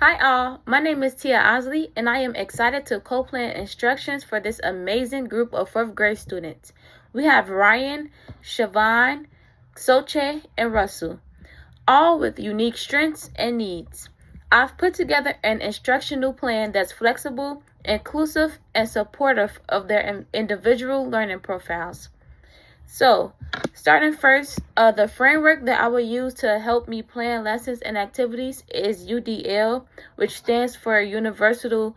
Hi all, my name is Tia Osley and I am excited to co-plan instructions for this amazing group of 4th grade students. We have Ryan, Siobhan, Soche, and Russell, all with unique strengths and needs. I've put together an instructional plan that's flexible, inclusive, and supportive of their individual learning profiles. So, starting first, the framework that I will use to help me plan lessons and activities is UDL, which stands for Universal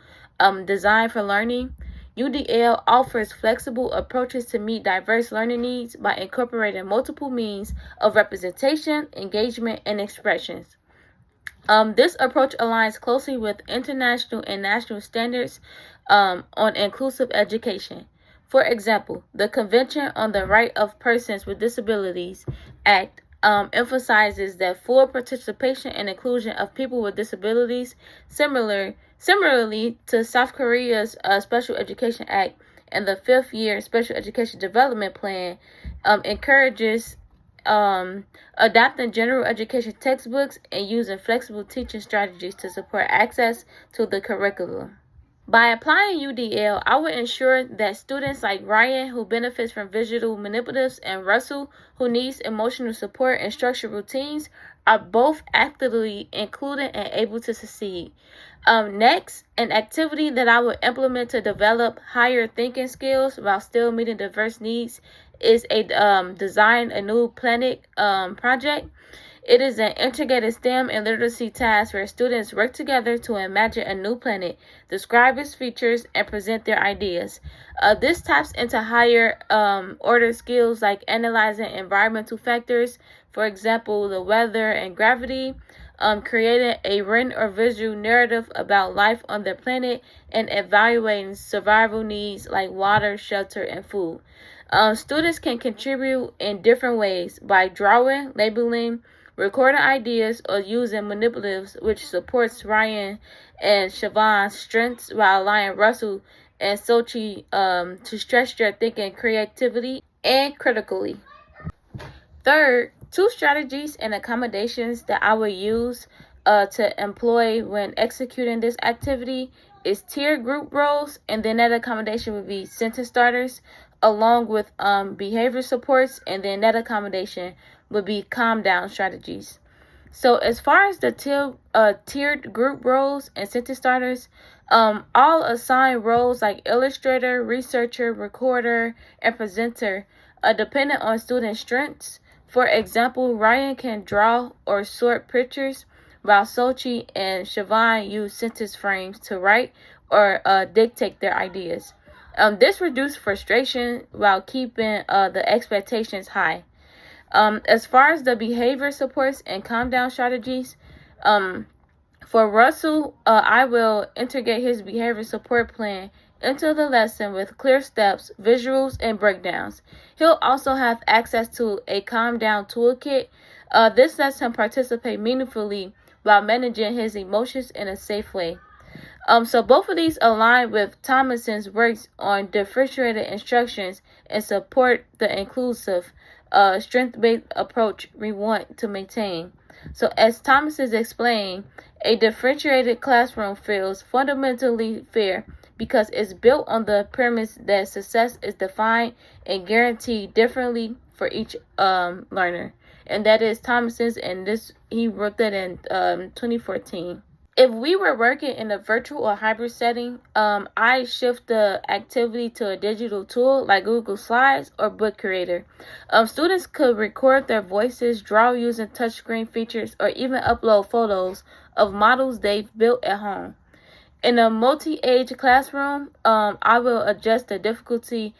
Design for Learning. UDL offers flexible approaches to meet diverse learning needs by incorporating multiple means of representation, engagement, and expressions. This approach aligns closely with international and national standards on inclusive education. For example, the Convention on the Right of Persons with Disabilities Act emphasizes that full participation and inclusion of people with disabilities, similarly to South Korea's Special Education Act and the 5th Year Special Education Development Plan, encourages adapting general education textbooks and using flexible teaching strategies to support access to the curriculum. By applying UDL, I would ensure that students like Ryan, who benefits from visual manipulatives, and Russell, who needs emotional support and structured routines, are both actively included and able to succeed. Next, an activity that I would implement to develop higher thinking skills while still meeting diverse needs is a design a new planet project. It is an integrated STEM and literacy task where students work together to imagine a new planet, describe its features, and present their ideas. This taps into higher order skills like analyzing environmental factors, for example, the weather and gravity, creating a written or visual narrative about life on the planet, and evaluating survival needs like water, shelter, and food. Students can contribute in different ways by drawing, labeling, recording ideas, or using manipulatives, which supports Ryan and Siobhan's strengths while allowing Russell and Sochi to stretch their thinking, creativity, and critically. Third, 2 strategies and accommodations that I would use to employ when executing this activity is tiered group roles, and then that accommodation would be sentence starters, along with behavior supports, and then that accommodation would be calm down strategies. So as far as the tiered group roles and sentence starters, all assign roles like illustrator, researcher, recorder, and presenter dependent on student strengths. For example, Ryan can draw or sort pictures, while Sochi and Siobhan use sentence frames to write or dictate their ideas. This reduces frustration while keeping the expectations high. As far as the behavior supports and calm down strategies, for Russell, I will integrate his behavior support plan into the lesson with clear steps, visuals, and breakdowns. He'll also have access to a calm down toolkit. This lets him participate meaningfully while managing his emotions in a safe way. So both of these align with Thomason's works on differentiated instructions and support the inclusive, strength-based approach we want to maintain. So as Thomas is explained, a differentiated classroom feels fundamentally fair because it's built on the premise that success is defined and guaranteed differently for each learner. And that is Thomason's, and he wrote that in 2014. If we were working in a virtual or hybrid setting, I shift the activity to a digital tool like Google Slides or Book Creator. Students could record their voices, draw using touchscreen features, or even upload photos of models they've built at home. In a multi-age classroom, I will adjust the difficulty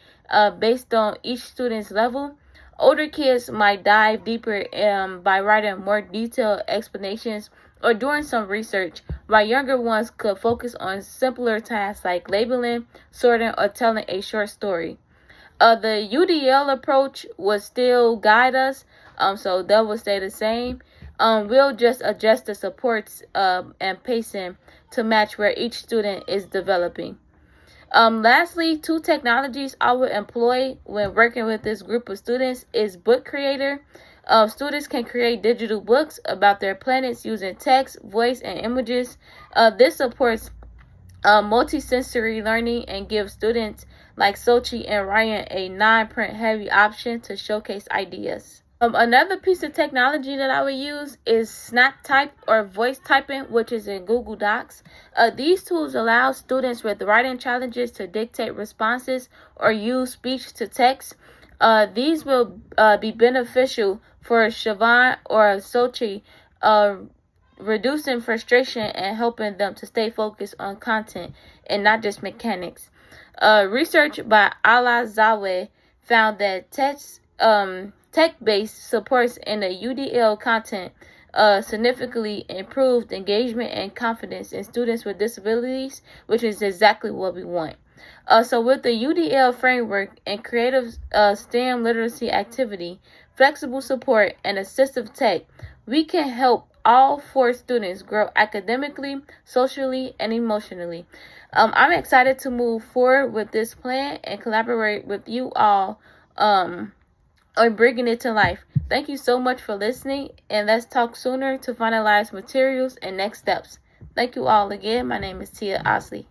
based on each student's level. Older kids might dive deeper by writing more detailed explanations or doing some research, while younger ones could focus on simpler tasks like labeling, sorting, or telling a short story. The UDL approach will still guide us, so that will stay the same. We'll just adjust the supports and pacing to match where each student is developing. Lastly, 2 technologies I would employ when working with this group of students is Book Creator. Students can create digital books about their planets using text, voice, and images. This supports multisensory learning and gives students like Sochi and Ryan a non-print heavy option to showcase ideas. Another piece of technology that I would use is SnapType or voice typing, which is in Google Docs. These tools allow students with writing challenges to dictate responses or use speech to text. These will be beneficial for Siobhan or Sochi, reducing frustration and helping them to stay focused on content and not just mechanics. Research by Ala Zawe found that tech-based supports in the UDL content significantly improved engagement and confidence in students with disabilities, which is exactly what we want. So with the UDL framework and creative STEM literacy activity, flexible support, and assistive tech, we can help all 4 students grow academically, socially, and emotionally. I'm excited to move forward with this plan and collaborate with you all on bringing it to life. Thank you so much for listening, and let's talk sooner to finalize materials and next steps. Thank you all again. My name is Tia Osley.